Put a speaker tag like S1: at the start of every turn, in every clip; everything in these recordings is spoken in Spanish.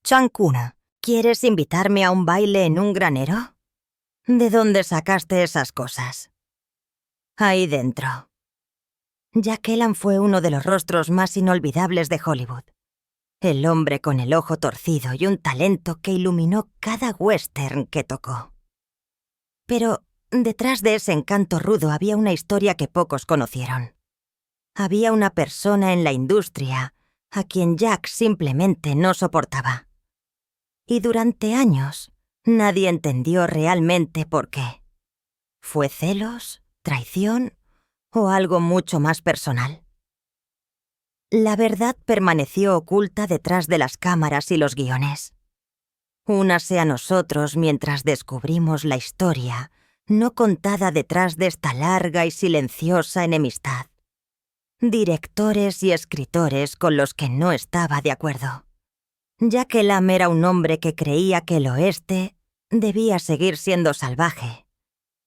S1: Chang-Kuna, ¿quieres invitarme a un baile en un granero? ¿De dónde sacaste esas cosas? Ahí dentro. Jack Elam fue uno de los rostros más inolvidables de Hollywood. El hombre con el ojo torcido y un talento que iluminó cada western que tocó. Pero detrás de ese encanto rudo había una historia que pocos conocieron. Había una persona en la industria a quien Jack simplemente no soportaba. Y durante años, nadie entendió realmente por qué. ¿Fue celos, traición o algo mucho más personal? La verdad permaneció oculta detrás de las cámaras y los guiones. Únase a nosotros mientras descubrimos la historia no contada detrás de esta larga y silenciosa enemistad. Directores y escritores con los que no estaba de acuerdo. Jack Elam era un hombre que creía que el oeste debía seguir siendo salvaje,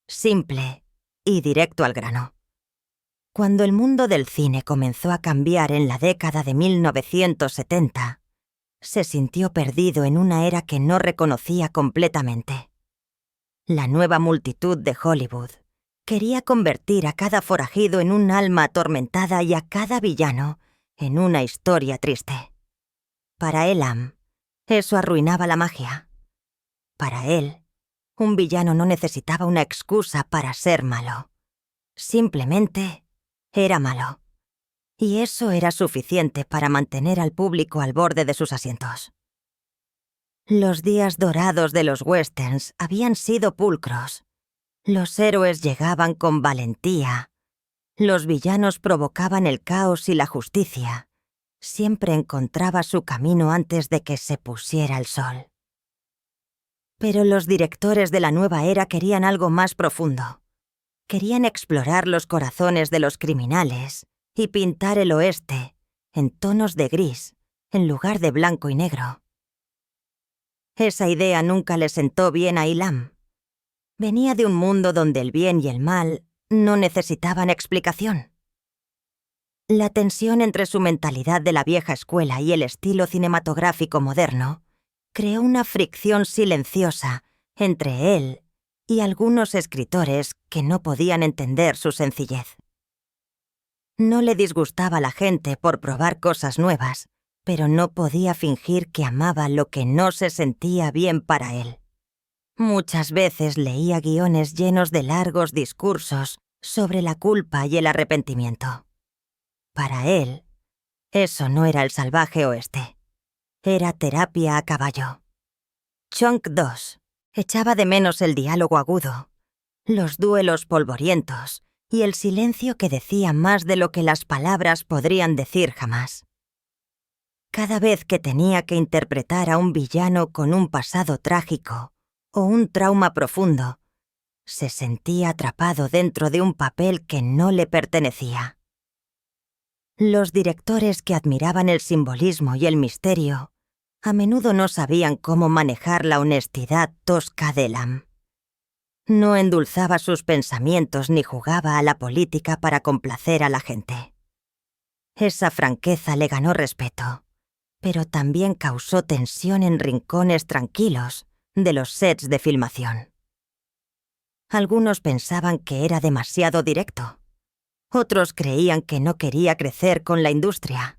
S1: simple y directo al grano. Cuando el mundo del cine comenzó a cambiar en la década de 1970, se sintió perdido en una era que no reconocía completamente. La nueva multitud de Hollywood quería convertir a cada forajido en un alma atormentada y a cada villano en una historia triste. Para Elam, eso arruinaba la magia. Para él, un villano no necesitaba una excusa para ser malo. Simplemente era malo. Y eso era suficiente para mantener al público al borde de sus asientos. Los días dorados de los westerns habían sido pulcros. Los héroes llegaban con valentía. Los villanos provocaban el caos y la justicia. Siempre encontraba su camino antes de que se pusiera el sol. Pero los directores de la nueva era querían algo más profundo. Querían explorar los corazones de los criminales y pintar el oeste en tonos de gris en lugar de blanco y negro. Esa idea nunca le sentó bien a Elam. Venía de un mundo donde el bien y el mal no necesitaban explicación. La tensión entre su mentalidad de la vieja escuela y el estilo cinematográfico moderno creó una fricción silenciosa entre él y algunos escritores que no podían entender su sencillez. No le disgustaba a la gente por probar cosas nuevas, pero no podía fingir que amaba lo que no se sentía bien para él. Muchas veces leía guiones llenos de largos discursos sobre la culpa y el arrepentimiento. Para él, eso no era el salvaje oeste. Era terapia a caballo. Chunk 2 echaba de menos el diálogo agudo, los duelos polvorientos y el silencio que decía más de lo que las palabras podrían decir jamás. Cada vez que tenía que interpretar a un villano con un pasado trágico o un trauma profundo, se sentía atrapado dentro de un papel que no le pertenecía. Los directores que admiraban el simbolismo y el misterio a menudo no sabían cómo manejar la honestidad tosca de Elam. No endulzaba sus pensamientos ni jugaba a la política para complacer a la gente. Esa franqueza le ganó respeto, pero también causó tensión en rincones tranquilos de los sets de filmación. Algunos pensaban que era demasiado directo. Otros creían que no quería crecer con la industria.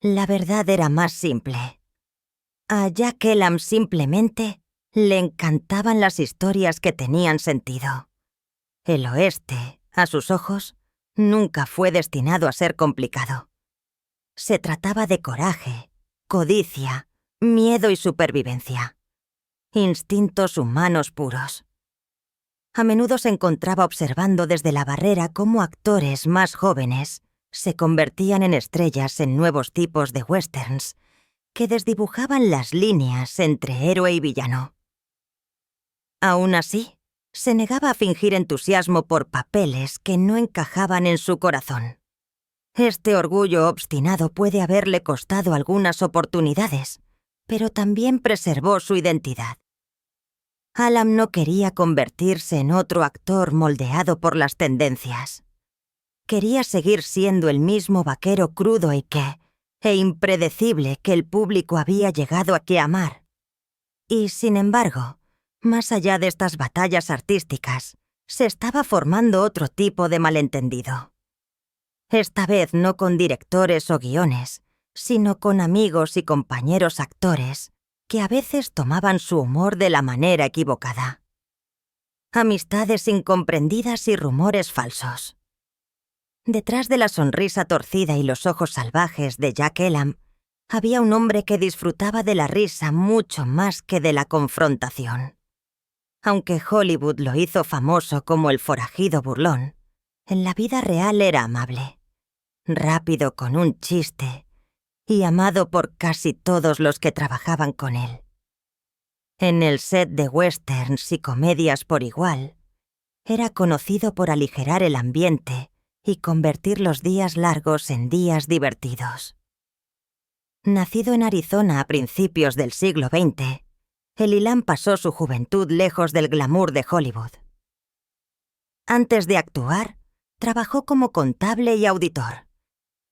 S1: La verdad era más simple. A Jack Elam simplemente le encantaban las historias que tenían sentido. El oeste, a sus ojos, nunca fue destinado a ser complicado. Se trataba de coraje, codicia, miedo y supervivencia. Instintos humanos puros. A menudo se encontraba observando desde la barrera cómo actores más jóvenes se convertían en estrellas en nuevos tipos de westerns que desdibujaban las líneas entre héroe y villano. Aún así, se negaba a fingir entusiasmo por papeles que no encajaban en su corazón. Este orgullo obstinado puede haberle costado algunas oportunidades, pero también preservó su identidad. Elam no quería convertirse en otro actor moldeado por las tendencias. Quería seguir siendo el mismo vaquero crudo y que, e impredecible que el público había llegado a amar. Y, sin embargo, más allá de estas batallas artísticas, se estaba formando otro tipo de malentendido. Esta vez no con directores o guiones, sino con amigos y compañeros actores que a veces tomaban su humor de la manera equivocada. Amistades incomprendidas y rumores falsos. Detrás de la sonrisa torcida y los ojos salvajes de Jack Elam, había un hombre que disfrutaba de la risa mucho más que de la confrontación. Aunque Hollywood lo hizo famoso como el forajido burlón, en la vida real era amable, rápido con un chiste y amado por casi todos los que trabajaban con él. En el set de westerns y comedias por igual, era conocido por aligerar el ambiente y convertir los días largos en días divertidos. Nacido en Arizona a principios del siglo XX, Elam pasó su juventud lejos del glamour de Hollywood. Antes de actuar, trabajó como contable y auditor,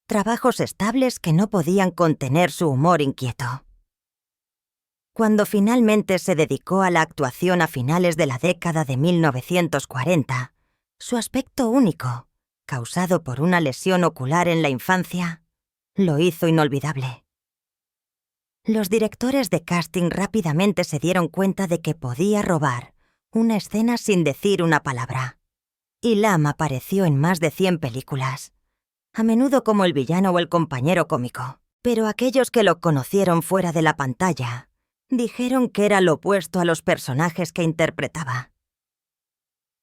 S1: trabajos estables que no podían contener su humor inquieto. Cuando finalmente se dedicó a la actuación a finales de la década de 1940, su aspecto único, causado por una lesión ocular en la infancia, lo hizo inolvidable. Los directores de casting rápidamente se dieron cuenta de que podía robar una escena sin decir una palabra. Elam apareció en más de 100 películas, a menudo como el villano o el compañero cómico, pero aquellos que lo conocieron fuera de la pantalla dijeron que era lo opuesto a los personajes que interpretaba.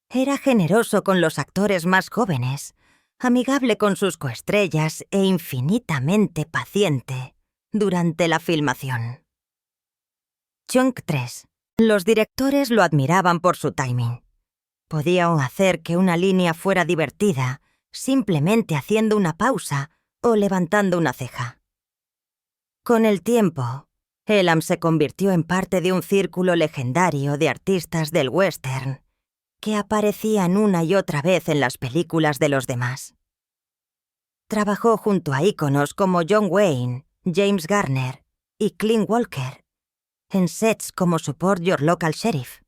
S1: Era generoso con los actores más jóvenes, amigable con sus coestrellas e infinitamente paciente durante la filmación. Chunk 3. Los directores lo admiraban por su timing. Podía hacer que una línea fuera divertida simplemente haciendo una pausa o levantando una ceja. Con el tiempo, Elam se convirtió en parte de un círculo legendario de artistas del western que aparecían una y otra vez en las películas de los demás. Trabajó junto a íconos como John Wayne, James Garner y Clint Walker en sets como Support Your Local Sheriff.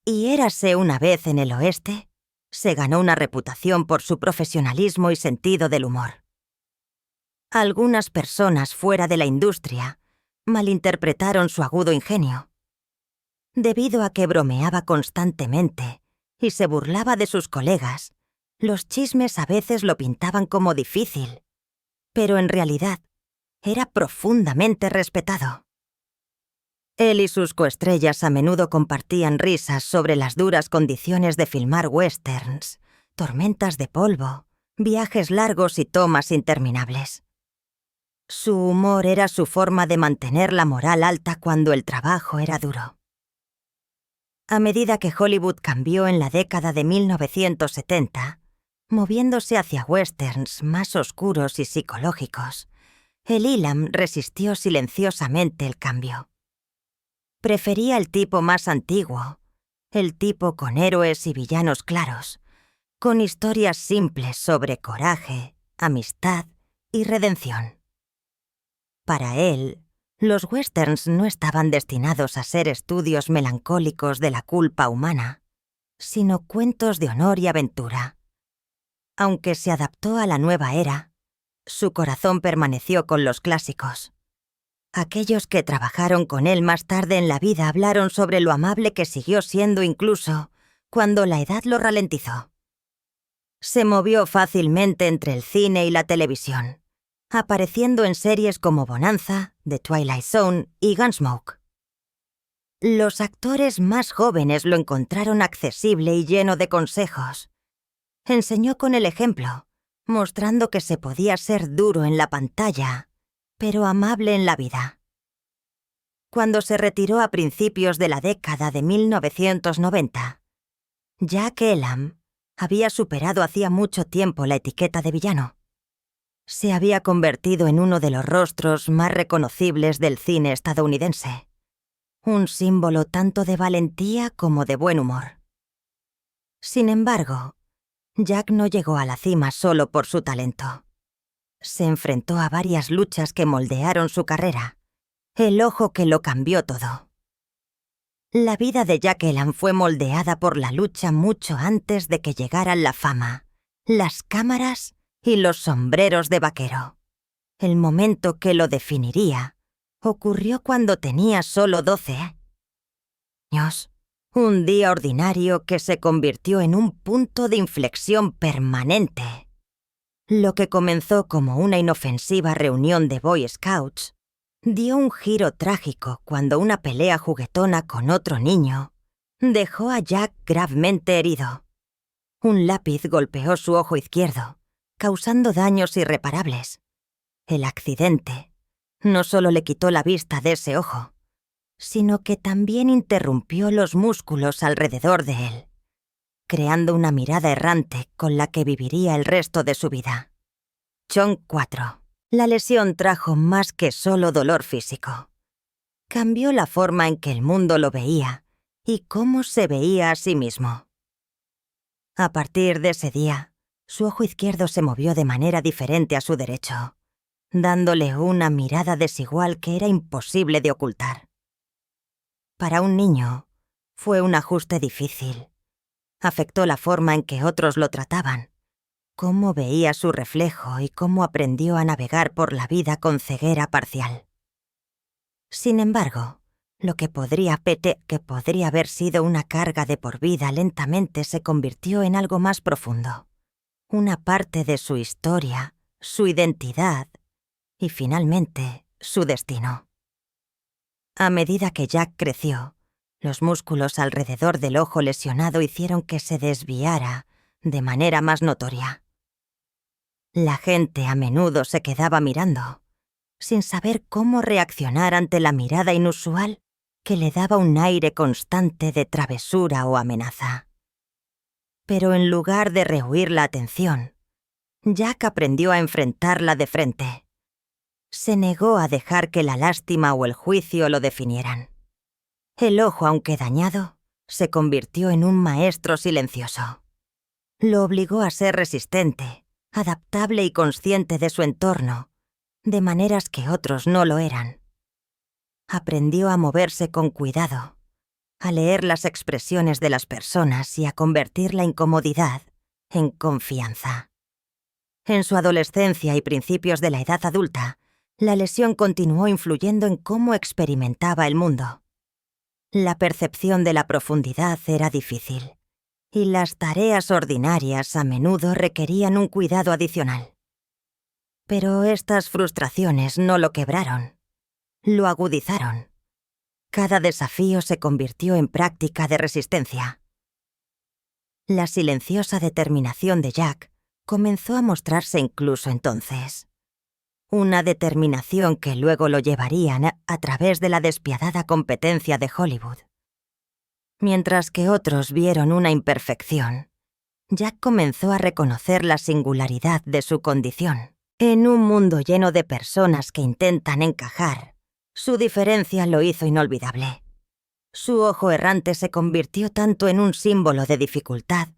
S1: Y érase una vez en el oeste, se ganó una reputación por su profesionalismo y sentido del humor. Algunas personas fuera de la industria malinterpretaron su agudo ingenio. Debido a que bromeaba constantemente y se burlaba de sus colegas, los chismes a veces lo pintaban como difícil, pero en realidad era profundamente respetado. Él y sus coestrellas a menudo compartían risas sobre las duras condiciones de filmar westerns, tormentas de polvo, viajes largos y tomas interminables. Su humor era su forma de mantener la moral alta cuando el trabajo era duro. A medida que Hollywood cambió en la década de 1970, moviéndose hacia westerns más oscuros y psicológicos, Elam resistió silenciosamente el cambio. Prefería el tipo más antiguo, el tipo con héroes y villanos claros, con historias simples sobre coraje, amistad y redención. Para él, los westerns no estaban destinados a ser estudios melancólicos de la culpa humana, sino cuentos de honor y aventura. Aunque se adaptó a la nueva era, su corazón permaneció con los clásicos. Aquellos que trabajaron con él más tarde en la vida hablaron sobre lo amable que siguió siendo incluso cuando la edad lo ralentizó. Se movió fácilmente entre el cine y la televisión, apareciendo en series como Bonanza, The Twilight Zone y Gunsmoke. Los actores más jóvenes lo encontraron accesible y lleno de consejos. Enseñó con el ejemplo, mostrando que se podía ser duro en la pantalla, pero amable en la vida. Cuando se retiró a principios de la década de 1990, Jack Elam había superado hacía mucho tiempo la etiqueta de villano. Se había convertido en uno de los rostros más reconocibles del cine estadounidense, un símbolo tanto de valentía como de buen humor. Sin embargo, Jack no llegó a la cima solo por su talento. Se enfrentó a varias luchas que moldearon su carrera. El ojo que lo cambió todo. La vida de Jack Elam fue moldeada por la lucha mucho antes de que llegaran la fama, las cámaras y los sombreros de vaquero. El momento que lo definiría ocurrió cuando tenía solo 12 años. Un día ordinario que se convirtió en un punto de inflexión permanente. Lo que comenzó como una inofensiva reunión de Boy Scouts dio un giro trágico cuando una pelea juguetona con otro niño dejó a Jack gravemente herido. Un lápiz golpeó su ojo izquierdo, causando daños irreparables. El accidente no solo le quitó la vista de ese ojo, sino que también interrumpió los músculos alrededor de él, creando una mirada errante con la que viviría el resto de su vida. Chong 4. La lesión trajo más que solo dolor físico. Cambió la forma en que el mundo lo veía y cómo se veía a sí mismo. A partir de ese día, su ojo izquierdo se movió de manera diferente a su derecho, dándole una mirada desigual que era imposible de ocultar. Para un niño, fue un ajuste difícil. Afectó la forma en que otros lo trataban, cómo veía su reflejo y cómo aprendió a navegar por la vida con ceguera parcial. Sin embargo, lo que podría haber sido una carga de por vida lentamente se convirtió en algo más profundo. Una parte de su historia, su identidad y, finalmente, su destino. A medida que Jack creció, los músculos alrededor del ojo lesionado hicieron que se desviara de manera más notoria. La gente a menudo se quedaba mirando, sin saber cómo reaccionar ante la mirada inusual que le daba un aire constante de travesura o amenaza. Pero en lugar de rehuir la atención, Jack aprendió a enfrentarla de frente. Se negó a dejar que la lástima o el juicio lo definieran. El ojo, aunque dañado, se convirtió en un maestro silencioso. Lo obligó a ser resistente, adaptable y consciente de su entorno, de maneras que otros no lo eran. Aprendió a moverse con cuidado, a leer las expresiones de las personas y a convertir la incomodidad en confianza. En su adolescencia y principios de la edad adulta, la lesión continuó influyendo en cómo experimentaba el mundo. La percepción de la profundidad era difícil, y las tareas ordinarias a menudo requerían un cuidado adicional. Pero estas frustraciones no lo quebraron, lo agudizaron. Cada desafío se convirtió en práctica de resistencia. La silenciosa determinación de Jack comenzó a mostrarse incluso entonces. Una determinación que luego lo llevarían a través de la despiadada competencia de Hollywood. Mientras que otros vieron una imperfección, Jack comenzó a reconocer la singularidad de su condición. En un mundo lleno de personas que intentan encajar, su diferencia lo hizo inolvidable. Su ojo errante se convirtió tanto en un símbolo de dificultad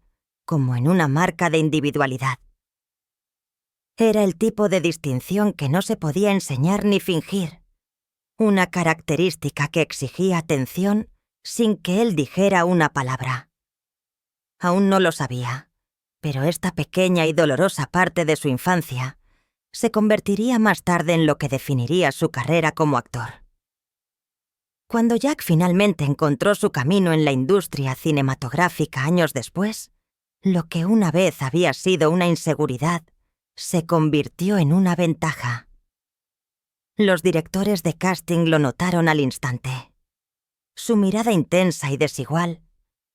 S1: como en una marca de individualidad. Era el tipo de distinción que no se podía enseñar ni fingir, una característica que exigía atención sin que él dijera una palabra. Aún no lo sabía, pero esta pequeña y dolorosa parte de su infancia se convertiría más tarde en lo que definiría su carrera como actor. Cuando Jack finalmente encontró su camino en la industria cinematográfica años después, lo que una vez había sido una inseguridad se convirtió en una ventaja. Los directores de casting lo notaron al instante. Su mirada intensa y desigual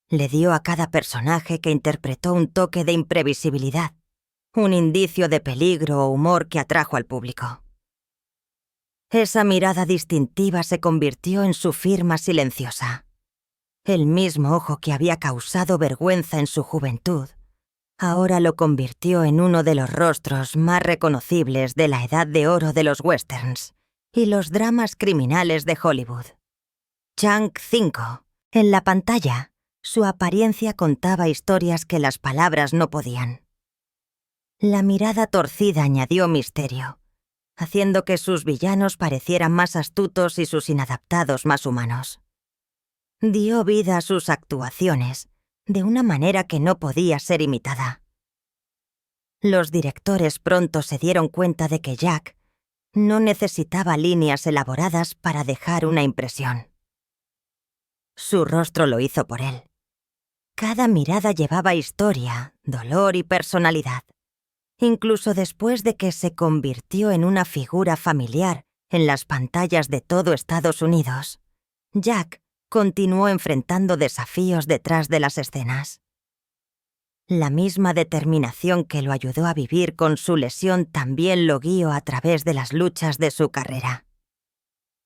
S1: le dio a cada personaje que interpretó un toque de imprevisibilidad, un indicio de peligro o humor que atrajo al público. Esa mirada distintiva se convirtió en su firma silenciosa. El mismo ojo que había causado vergüenza en su juventud, ahora lo convirtió en uno de los rostros más reconocibles de la edad de oro de los westerns y los dramas criminales de Hollywood. Chang 5. En la pantalla, su apariencia contaba historias que las palabras no podían. La mirada torcida añadió misterio, haciendo que sus villanos parecieran más astutos y sus inadaptados más humanos. Dio vida a sus actuaciones de una manera que no podía ser imitada. Los directores pronto se dieron cuenta de que Jack no necesitaba líneas elaboradas para dejar una impresión. Su rostro lo hizo por él. Cada mirada llevaba historia, dolor y personalidad. Incluso después de que se convirtió en una figura familiar en las pantallas de todo Estados Unidos, Jack continuó enfrentando desafíos detrás de las escenas. La misma determinación que lo ayudó a vivir con su lesión también lo guió a través de las luchas de su carrera.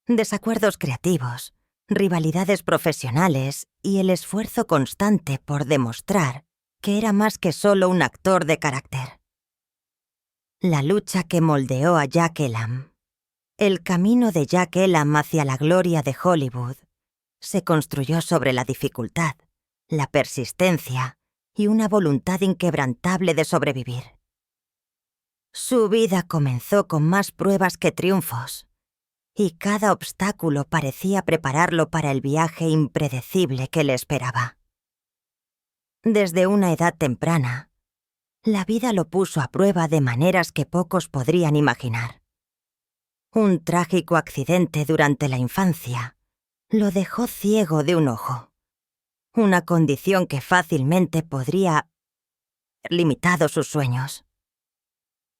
S1: Desacuerdos creativos, rivalidades profesionales y el esfuerzo constante por demostrar que era más que solo un actor de carácter. La lucha que moldeó a Jack Elam. El camino de Jack Elam hacia la gloria de Hollywood se construyó sobre la dificultad, la persistencia y una voluntad inquebrantable de sobrevivir. Su vida comenzó con más pruebas que triunfos, y cada obstáculo parecía prepararlo para el viaje impredecible que le esperaba. Desde una edad temprana, la vida lo puso a prueba de maneras que pocos podrían imaginar. Un trágico accidente durante la infancia lo dejó ciego de un ojo, una condición que fácilmente podría haber limitado sus sueños.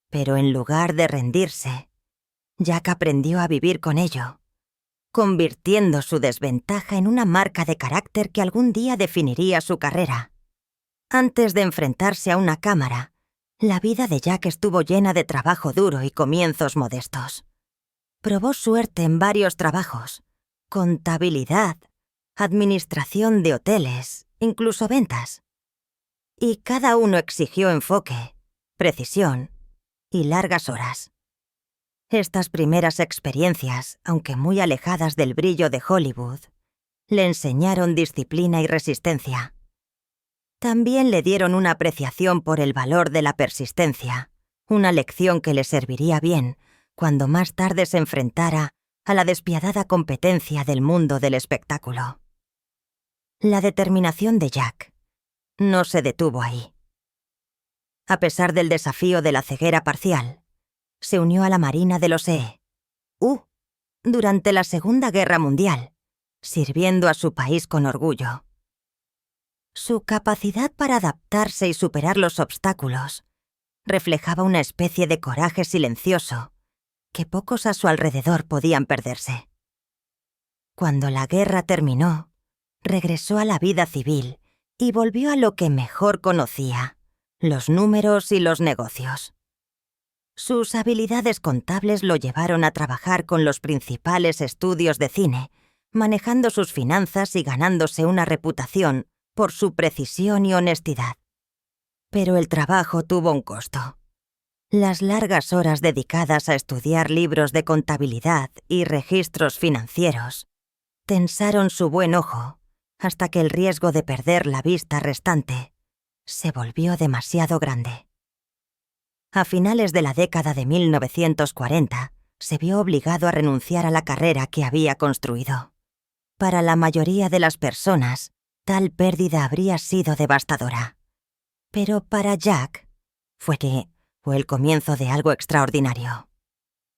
S1: Pero en lugar de rendirse, Jack aprendió a vivir con ello, convirtiendo su desventaja en una marca de carácter que algún día definiría su carrera. Antes de enfrentarse a una cámara, la vida de Jack estuvo llena de trabajo duro y comienzos modestos. Probó suerte en varios trabajos: contabilidad, administración de hoteles, incluso ventas. Y cada uno exigió enfoque, precisión y largas horas. Estas primeras experiencias, aunque muy alejadas del brillo de Hollywood, le enseñaron disciplina y resistencia. También le dieron una apreciación por el valor de la persistencia, una lección que le serviría bien cuando más tarde se enfrentara a la despiadada competencia del mundo del espectáculo. La determinación de Jack no se detuvo ahí. A pesar del desafío de la ceguera parcial, se unió a la Marina de los EU durante la Segunda Guerra Mundial, sirviendo a su país con orgullo. Su capacidad para adaptarse y superar los obstáculos reflejaba una especie de coraje silencioso que pocos a su alrededor podían perderse. Cuando la guerra terminó, regresó a la vida civil y volvió a lo que mejor conocía: los números y los negocios. Sus habilidades contables lo llevaron a trabajar con los principales estudios de cine, manejando sus finanzas y ganándose una reputación por su precisión y honestidad. Pero el trabajo tuvo un costo. Las largas horas dedicadas a estudiar libros de contabilidad y registros financieros tensaron su buen ojo hasta que el riesgo de perder la vista restante se volvió demasiado grande. A finales de la década de 1940, se vio obligado a renunciar a la carrera que había construido. Para la mayoría de las personas, tal pérdida habría sido devastadora. Pero para Jack fue el comienzo de algo extraordinario.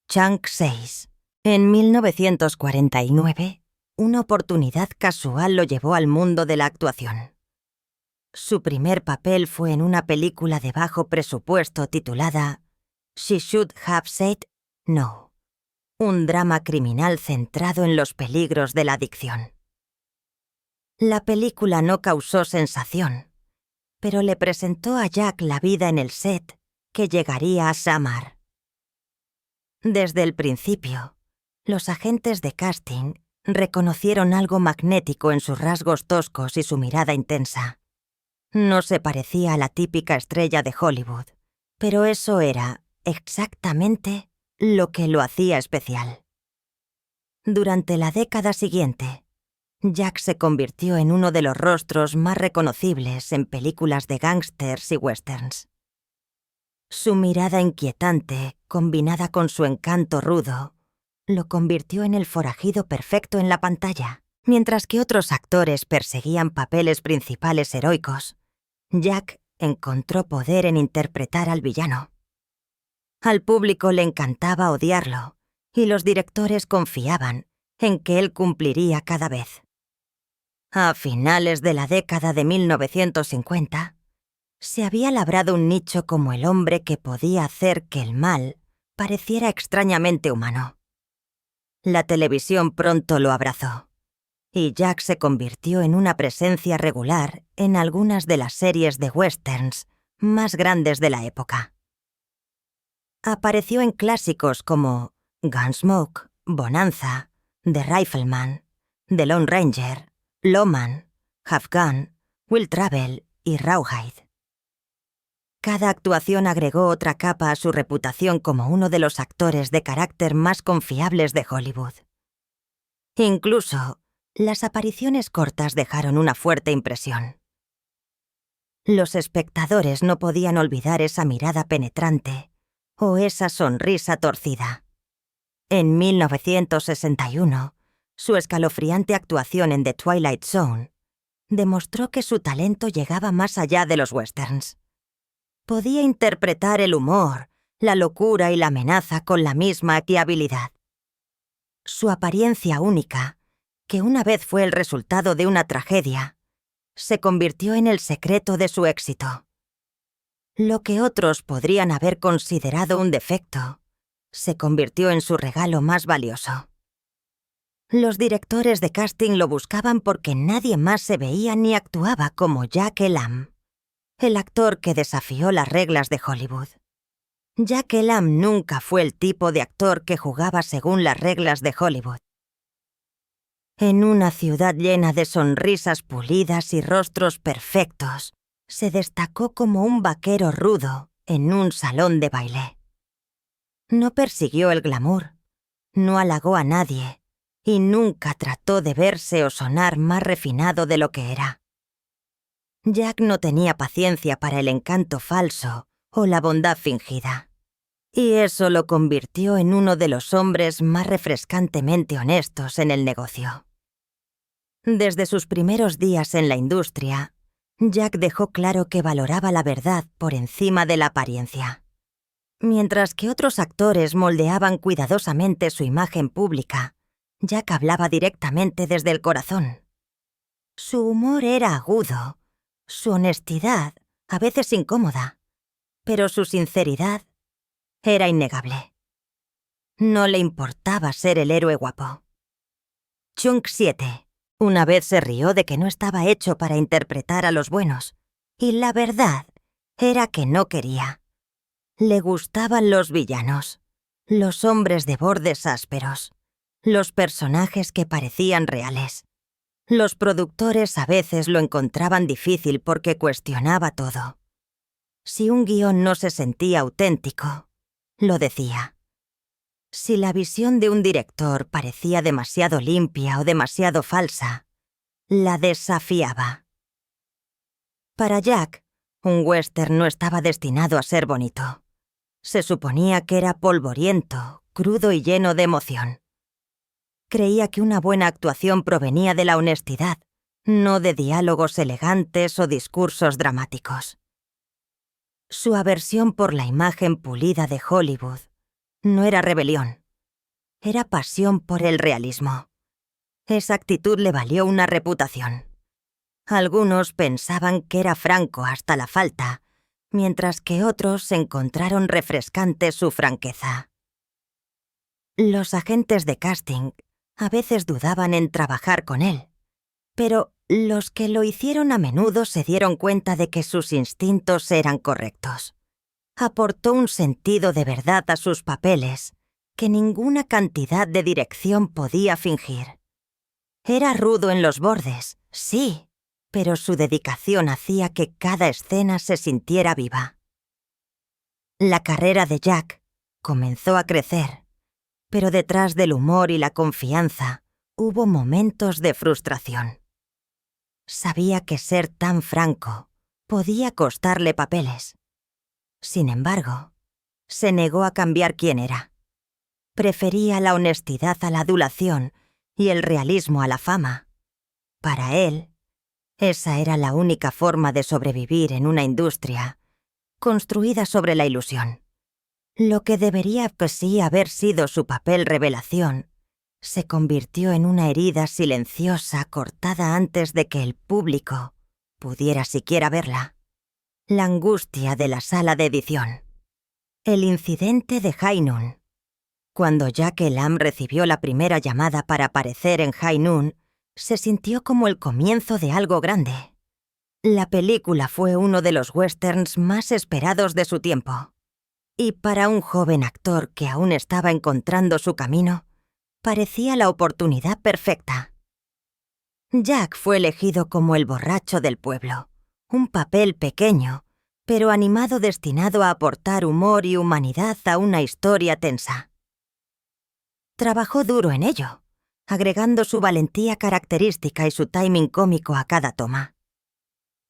S1: Chunk 6. En 1949, una oportunidad casual lo llevó al mundo de la actuación. Su primer papel fue en una película de bajo presupuesto titulada She Should Have Said No, un drama criminal centrado en los peligros de la adicción. La película no causó sensación, pero le presentó a Jack la vida en el set que llegaría a amar. Desde el principio, los agentes de casting reconocieron algo magnético en sus rasgos toscos y su mirada intensa. No se parecía a la típica estrella de Hollywood, pero eso era exactamente lo que lo hacía especial. Durante la década siguiente, Jack se convirtió en uno de los rostros más reconocibles en películas de gángsters y westerns. Su mirada inquietante, combinada con su encanto rudo, lo convirtió en el forajido perfecto en la pantalla. Mientras que otros actores perseguían papeles principales heroicos, Jack encontró poder en interpretar al villano. Al público le encantaba odiarlo, y los directores confiaban en que él cumpliría cada vez. A finales de la década de 1950, se había labrado un nicho como el hombre que podía hacer que el mal pareciera extrañamente humano. La televisión pronto lo abrazó, y Jack se convirtió en una presencia regular en algunas de las series de westerns más grandes de la época. Apareció en clásicos como Gunsmoke, Bonanza, The Rifleman, The Lone Ranger, Lawman, Have Gun, Will Travel y Rawhide. Cada actuación agregó otra capa a su reputación como uno de los actores de carácter más confiables de Hollywood. Incluso, las apariciones cortas dejaron una fuerte impresión. Los espectadores no podían olvidar esa mirada penetrante o esa sonrisa torcida. En 1961, su escalofriante actuación en The Twilight Zone demostró que su talento llegaba más allá de los westerns. Podía interpretar el humor, la locura y la amenaza con la misma habilidad. Su apariencia única, que una vez fue el resultado de una tragedia, se convirtió en el secreto de su éxito. Lo que otros podrían haber considerado un defecto, se convirtió en su regalo más valioso. Los directores de casting lo buscaban porque nadie más se veía ni actuaba como Jack Elam, el actor que desafió las reglas de Hollywood. Jack Elam nunca fue el tipo de actor que jugaba según las reglas de Hollywood. En una ciudad llena de sonrisas pulidas y rostros perfectos, se destacó como un vaquero rudo en un salón de baile. No persiguió el glamour, no halagó a nadie y nunca trató de verse o sonar más refinado de lo que era. Jack no tenía paciencia para el encanto falso o la bondad fingida, y eso lo convirtió en uno de los hombres más refrescantemente honestos en el negocio. Desde sus primeros días en la industria, Jack dejó claro que valoraba la verdad por encima de la apariencia. Mientras que otros actores moldeaban cuidadosamente su imagen pública, Jack hablaba directamente desde el corazón. Su humor era agudo, su honestidad a veces incómoda, pero su sinceridad era innegable. No le importaba ser el héroe guapo. Chunk 7 una vez se rió de que no estaba hecho para interpretar a los buenos, y la verdad era que no quería. Le gustaban los villanos, los hombres de bordes ásperos, los personajes que parecían reales. Los productores a veces lo encontraban difícil porque cuestionaba todo. Si un guión no se sentía auténtico, lo decía. Si la visión de un director parecía demasiado limpia o demasiado falsa, la desafiaba. Para Jack, un western no estaba destinado a ser bonito. Se suponía que era polvoriento, crudo y lleno de emoción. Creía que una buena actuación provenía de la honestidad, no de diálogos elegantes o discursos dramáticos. Su aversión por la imagen pulida de Hollywood no era rebelión, era pasión por el realismo. Esa actitud le valió una reputación. Algunos pensaban que era franco hasta la falta, mientras que otros encontraron refrescante su franqueza. Los agentes de casting a veces dudaban en trabajar con él, pero los que lo hicieron a menudo se dieron cuenta de que sus instintos eran correctos. Aportó un sentido de verdad a sus papeles que ninguna cantidad de dirección podía fingir. Era rudo en los bordes, sí, pero su dedicación hacía que cada escena se sintiera viva. La carrera de Jack comenzó a crecer, pero detrás del humor y la confianza hubo momentos de frustración. Sabía que ser tan franco podía costarle papeles. Sin embargo, se negó a cambiar quién era. Prefería la honestidad a la adulación y el realismo a la fama. Para él, esa era la única forma de sobrevivir en una industria construida sobre la ilusión. Lo que debería sí haber sido su papel revelación se convirtió en una herida silenciosa cortada antes de que el público pudiera siquiera verla. La angustia de la sala de edición. El incidente de High Noon. Cuando Jack Elam recibió la primera llamada para aparecer en High Noon, se sintió como el comienzo de algo grande. La película fue uno de los westerns más esperados de su tiempo. Y para un joven actor que aún estaba encontrando su camino, parecía la oportunidad perfecta. Jack fue elegido como el borracho del pueblo, un papel pequeño, pero animado destinado a aportar humor y humanidad a una historia tensa. Trabajó duro en ello, agregando su valentía característica y su timing cómico a cada toma.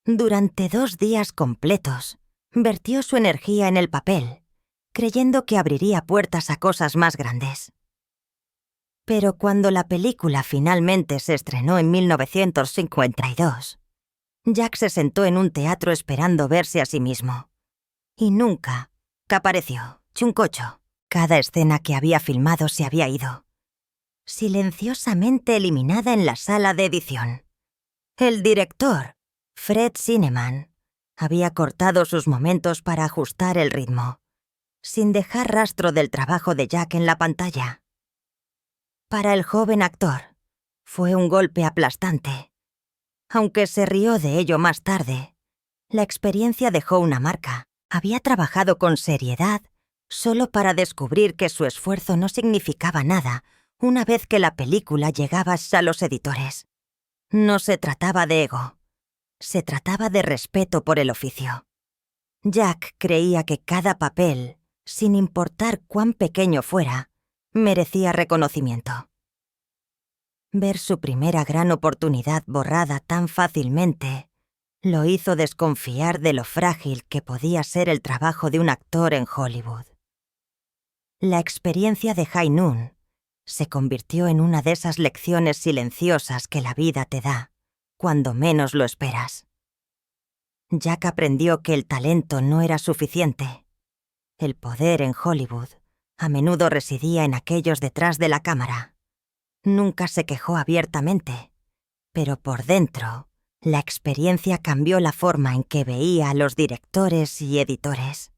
S1: Durante 2 días completos, vertió su energía en el papel, creyendo que abriría puertas a cosas más grandes. Pero cuando la película finalmente se estrenó en 1952, Jack se sentó en un teatro esperando verse a sí mismo. Y nunca apareció. Chuncocho. Cada escena que había filmado se había ido, silenciosamente eliminada en la sala de edición. El director, Fred Zinnemann, había cortado sus momentos para ajustar el ritmo, sin dejar rastro del trabajo de Jack en la pantalla. Para el joven actor, fue un golpe aplastante. Aunque se rió de ello más tarde, la experiencia dejó una marca. Había trabajado con seriedad solo para descubrir que su esfuerzo no significaba nada una vez que la película llegaba a los editores. No se trataba de ego, se trataba de respeto por el oficio. Jack creía que cada papel, sin importar cuán pequeño fuera, merecía reconocimiento. Ver su primera gran oportunidad borrada tan fácilmente lo hizo desconfiar de lo frágil que podía ser el trabajo de un actor en Hollywood. La experiencia de High Noon se convirtió en una de esas lecciones silenciosas que la vida te da cuando menos lo esperas. Jack aprendió que el talento no era suficiente. El poder en Hollywood a menudo residía en aquellos detrás de la cámara. Nunca se quejó abiertamente, pero por dentro, la experiencia cambió la forma en que veía a los directores y editores.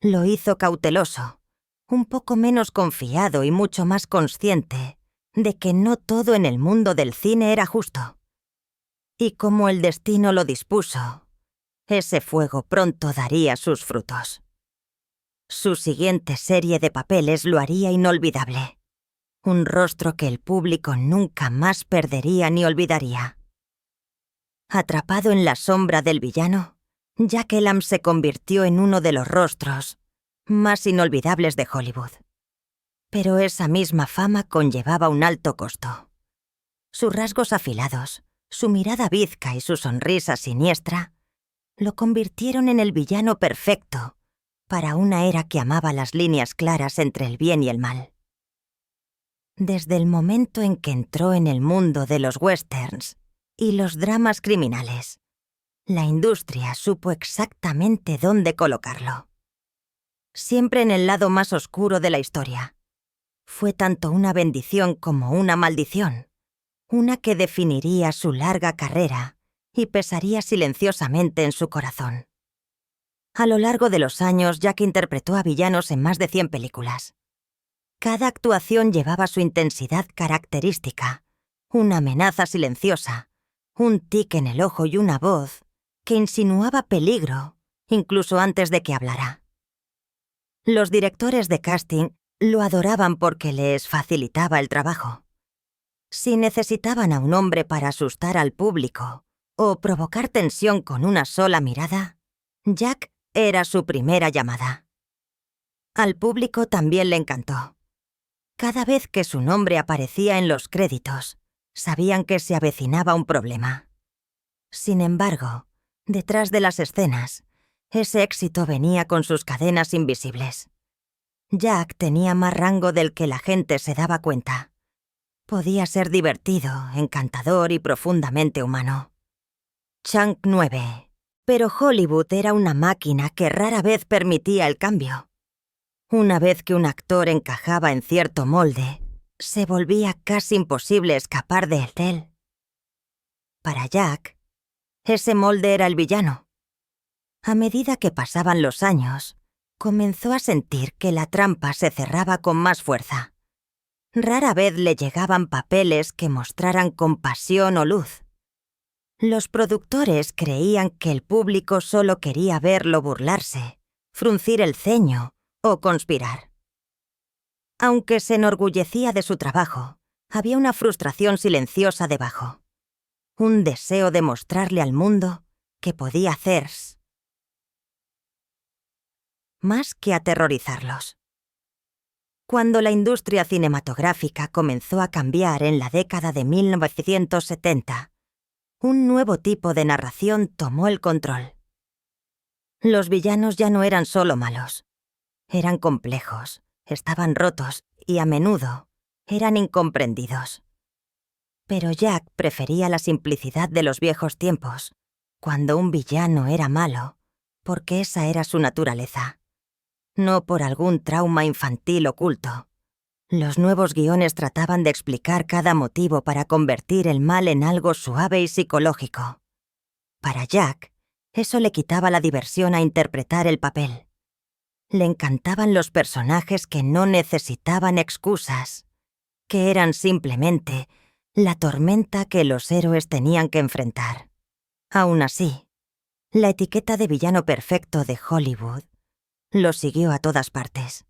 S1: Lo hizo cauteloso, un poco menos confiado y mucho más consciente de que no todo en el mundo del cine era justo. Y como el destino lo dispuso, ese fuego pronto daría sus frutos. Su siguiente serie de papeles lo haría inolvidable. Un rostro que el público nunca más perdería ni olvidaría. Atrapado en la sombra del villano, Jack Elam se convirtió en uno de los rostros más inolvidables de Hollywood. Pero esa misma fama conllevaba un alto costo. Sus rasgos afilados, su mirada bizca y su sonrisa siniestra lo convirtieron en el villano perfecto para una era que amaba las líneas claras entre el bien y el mal. Desde el momento en que entró en el mundo de los westerns y los dramas criminales, la industria supo exactamente dónde colocarlo. Siempre en el lado más oscuro de la historia. Fue tanto una bendición como una maldición, una que definiría su larga carrera y pesaría silenciosamente en su corazón. A lo largo de los años, Jack interpretó a villanos en más de 100 películas. Cada actuación llevaba su intensidad característica, una amenaza silenciosa, un tic en el ojo y una voz que insinuaba peligro, incluso antes de que hablara. Los directores de casting lo adoraban porque les facilitaba el trabajo. Si necesitaban a un hombre para asustar al público o provocar tensión con una sola mirada, Jack era su primera llamada. Al público también le encantó. Cada vez que su nombre aparecía en los créditos, sabían que se avecinaba un problema. Sin embargo, detrás de las escenas, Ese éxito venía con sus cadenas invisibles. Jack tenía más rango del que la gente se daba cuenta. Podía ser divertido, encantador y profundamente humano. Chunk 9. Pero Hollywood era una máquina que rara vez permitía el cambio. Una vez que un actor encajaba en cierto molde, se volvía casi imposible escapar de él. Para Jack, ese molde era el villano. A medida que pasaban los años, comenzó a sentir que la trampa se cerraba con más fuerza. Rara vez le llegaban papeles que mostraran compasión o luz. Los productores creían que el público solo quería verlo burlarse, fruncir el ceño o conspirar. Aunque se enorgullecía de su trabajo, había una frustración silenciosa debajo. Un deseo de mostrarle al mundo que podía hacer más que aterrorizarlos. Cuando la industria cinematográfica comenzó a cambiar en la década de 1970, un nuevo tipo de narración tomó el control. Los villanos ya no eran solo malos. Eran complejos, estaban rotos y, a menudo, eran incomprendidos. Pero Jack prefería la simplicidad de los viejos tiempos, cuando un villano era malo, porque esa era su naturaleza. No por algún trauma infantil oculto. Los nuevos guiones trataban de explicar cada motivo para convertir el mal en algo suave y psicológico. Para Jack, eso le quitaba la diversión a interpretar el papel. Le encantaban los personajes que no necesitaban excusas, que eran simplemente la tormenta que los héroes tenían que enfrentar. Aún así, la etiqueta de villano perfecto de Hollywood lo siguió a todas partes.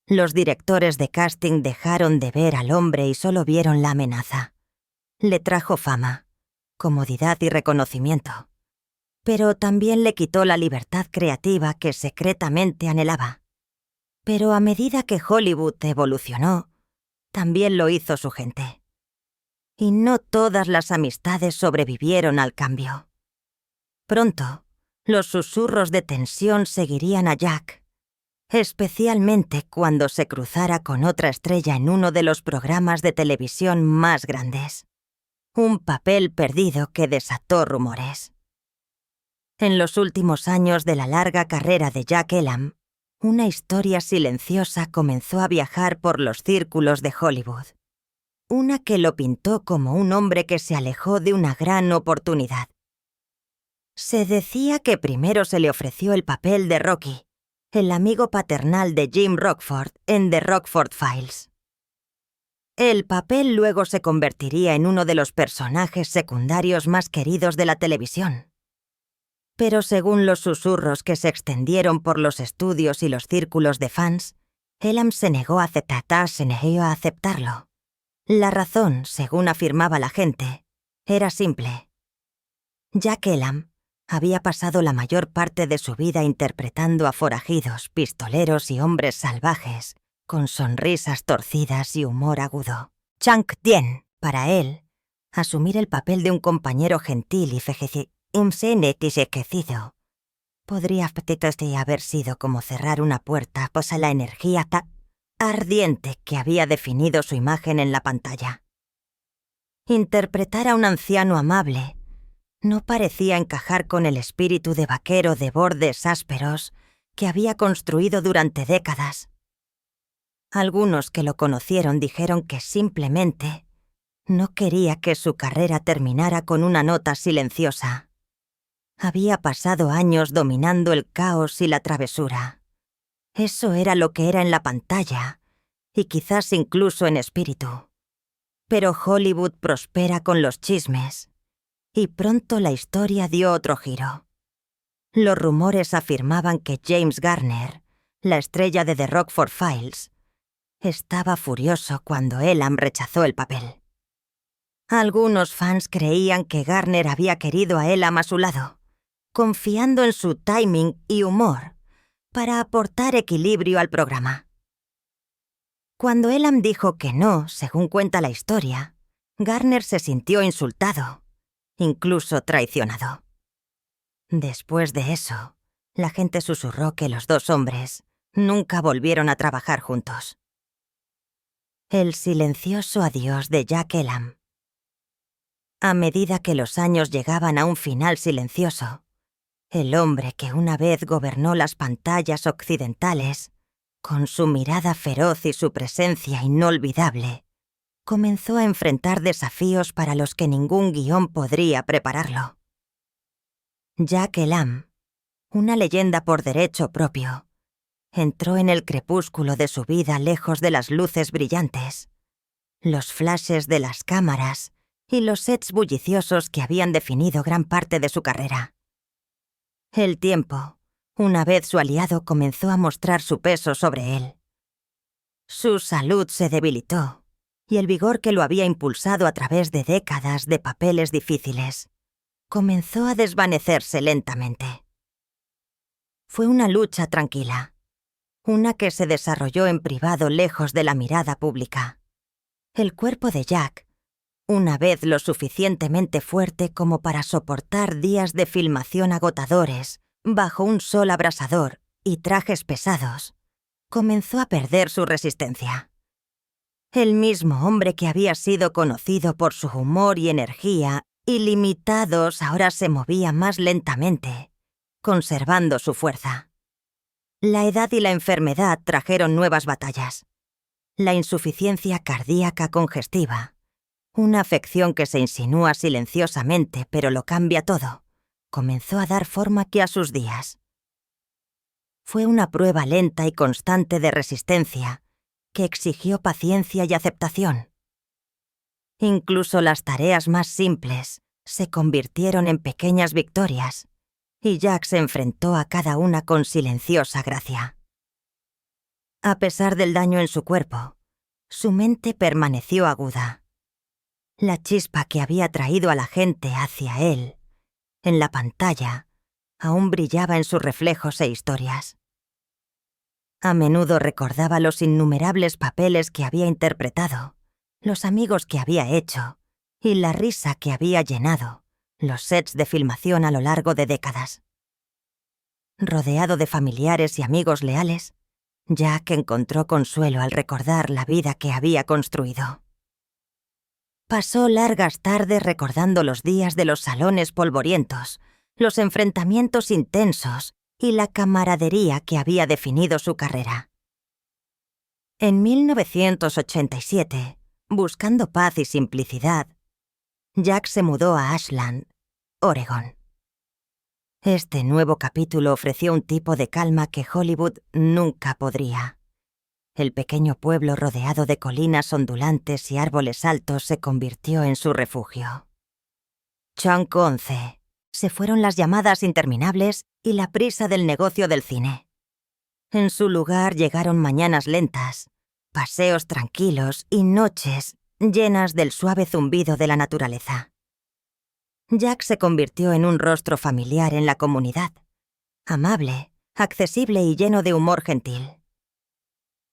S1: Los directores de casting dejaron de ver al hombre y solo vieron la amenaza. Le trajo fama, comodidad y reconocimiento, pero también le quitó la libertad creativa que secretamente anhelaba. Pero a medida que Hollywood evolucionó, también lo hizo su gente. Y no todas las amistades sobrevivieron al cambio. Pronto, los susurros de tensión seguirían a Jack, especialmente cuando se cruzara con otra estrella en uno de los programas de televisión más grandes. Un papel perdido que desató rumores. En los últimos años de la larga carrera de Jack Elam, una historia silenciosa comenzó a viajar por los círculos de Hollywood. Una que lo pintó como un hombre que se alejó de una gran oportunidad. Se decía que primero se le ofreció el papel de Rocky, el amigo paternal de Jim Rockford en The Rockford Files. El papel luego se convertiría en uno de los personajes secundarios más queridos de la televisión. Pero según los susurros que se extendieron por los estudios y los círculos de fans, Elam se negó a aceptarlo. La razón, según afirmaba la gente, era simple. Jack Elam había pasado la mayor parte de su vida interpretando a forajidos, pistoleros y hombres salvajes, con sonrisas torcidas y humor agudo. Chunk Dien, para él, asumir el papel de un compañero gentil y enseguecido podría haber sido como cerrar una puerta a la energía tan ardiente que había definido su imagen en la pantalla. Interpretar a un anciano amable no parecía encajar con el espíritu de vaquero de bordes ásperos que había construido durante décadas. Algunos que lo conocieron dijeron que simplemente no quería que su carrera terminara con una nota silenciosa. Había pasado años dominando el caos y la travesura. Eso era lo que era en la pantalla, y quizás incluso en espíritu. Pero Hollywood prospera con los chismes, y pronto la historia dio otro giro. Los rumores afirmaban que James Garner, la estrella de The Rockford Files, estaba furioso cuando Elam rechazó el papel. Algunos fans creían que Garner había querido a Elam a su lado, confiando en su timing y humor para aportar equilibrio al programa. Cuando Elam dijo que no, según cuenta la historia, Garner se sintió insultado, incluso traicionado. Después de eso, La gente susurró que los dos hombres nunca volvieron a trabajar juntos. El silencioso adiós de Jack Elam. A medida que los años llegaban a un final silencioso, el hombre que una vez gobernó las pantallas occidentales, con su mirada feroz y su presencia inolvidable, comenzó a enfrentar desafíos para los que ningún guión podría prepararlo. Jack Elam, una leyenda por derecho propio, entró en el crepúsculo de su vida lejos de las luces brillantes, los flashes de las cámaras y los sets bulliciosos que habían definido gran parte de su carrera. El tiempo, una vez su aliado, comenzó a mostrar su peso sobre él. Su salud se debilitó, y el vigor que lo había impulsado a través de décadas de papeles difíciles comenzó a desvanecerse lentamente. Fue una lucha tranquila, una que se desarrolló en privado lejos de la mirada pública. El cuerpo de Jack, una vez lo suficientemente fuerte como para soportar días de filmación agotadores bajo un sol abrasador y trajes pesados, comenzó a perder su resistencia. El mismo hombre que había sido conocido por su humor y energía ilimitados ahora se movía más lentamente, conservando su fuerza. La edad y la enfermedad trajeron nuevas batallas. La insuficiencia cardíaca congestiva, una afección que se insinúa silenciosamente pero lo cambia todo, comenzó a dar forma aquí a sus días. Fue una prueba lenta y constante de resistencia que exigió paciencia y aceptación. Incluso las tareas más simples se convirtieron en pequeñas victorias, y Jack se enfrentó a cada una con silenciosa gracia. A pesar del daño en su cuerpo, su mente permaneció aguda. La chispa que había traído a la gente hacia él, en la pantalla, aún brillaba en sus reflejos e historias. A menudo recordaba los innumerables papeles que había interpretado, los amigos que había hecho y la risa que había llenado los sets de filmación a lo largo de décadas. Rodeado de familiares y amigos leales, Jack encontró consuelo al recordar la vida que había construido. Pasó largas tardes recordando los días de los salones polvorientos, los enfrentamientos intensos y la camaradería que había definido su carrera. En 1987, buscando paz y simplicidad, Jack se mudó a Ashland, Oregón. Este nuevo capítulo ofreció un tipo de calma que Hollywood nunca podría. El pequeño pueblo rodeado de colinas ondulantes y árboles altos se convirtió en su refugio. Chunk 11. Se fueron las llamadas interminables y la prisa del negocio del cine. En su lugar llegaron mañanas lentas, paseos tranquilos y noches llenas del suave zumbido de la naturaleza. Jack se convirtió en un rostro familiar en la comunidad, amable, accesible y lleno de humor gentil.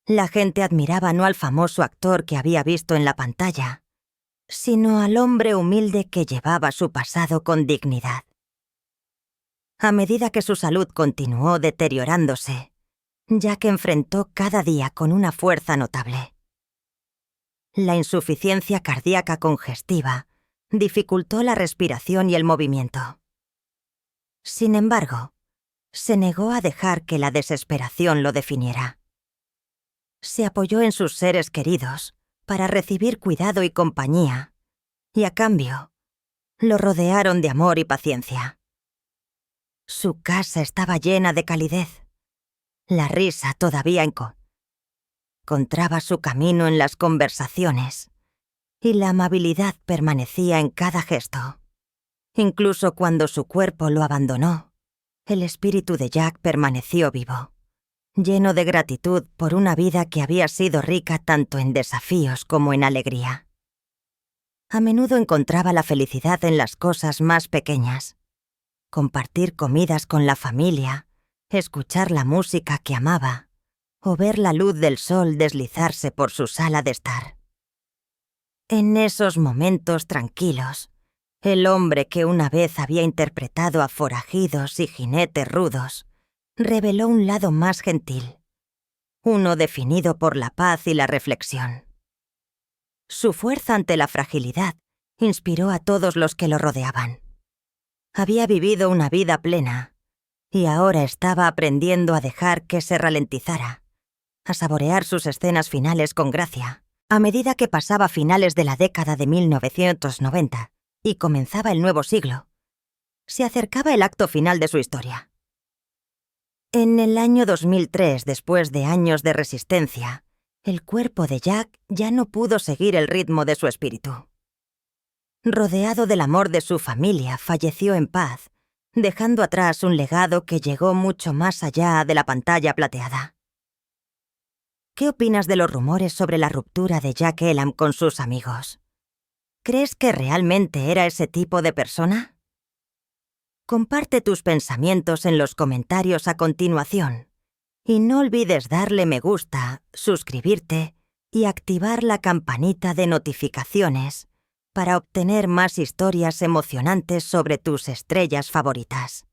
S1: La gente admiraba no al famoso actor que había visto en la pantalla, sino al hombre humilde que llevaba su pasado con dignidad. A medida que su salud continuó deteriorándose, Jack enfrentó cada día con una fuerza notable. La insuficiencia cardíaca congestiva dificultó la respiración y el movimiento. Sin embargo, se negó a dejar que la desesperación lo definiera. Se apoyó en sus seres queridos para recibir cuidado y compañía, y a cambio, lo rodearon de amor y paciencia. Su casa estaba llena de calidez. La risa todavía encontraba su camino en las conversaciones, y la amabilidad permanecía en cada gesto. Incluso cuando su cuerpo lo abandonó, el espíritu de Jack permaneció vivo, lleno de gratitud por una vida que había sido rica tanto en desafíos como en alegría. A menudo encontraba la felicidad en las cosas más pequeñas: compartir comidas con la familia, escuchar la música que amaba, o ver la luz del sol deslizarse por su sala de estar. En esos momentos tranquilos, el hombre que una vez había interpretado a forajidos y jinetes rudos reveló un lado más gentil, uno definido por la paz y la reflexión. Su fuerza ante la fragilidad inspiró a todos los que lo rodeaban. Había vivido una vida plena y ahora estaba aprendiendo a dejar que se ralentizara, a saborear sus escenas finales con gracia, a medida que pasaba finales de la década de 1990 y comenzaba el nuevo siglo. Se acercaba el acto final de su historia. En el año 2003, después de años de resistencia, el cuerpo de Jack ya no pudo seguir el ritmo de su espíritu. Rodeado del amor de su familia, falleció en paz, dejando atrás un legado que llegó mucho más allá de la pantalla plateada. ¿Qué opinas de los rumores sobre la ruptura de Jack Elam con sus amigos? ¿Crees que realmente era ese tipo de persona? Comparte tus pensamientos en los comentarios a continuación. Y no olvides darle me gusta, suscribirte y activar la campanita de notificaciones para obtener más historias emocionantes sobre tus estrellas favoritas.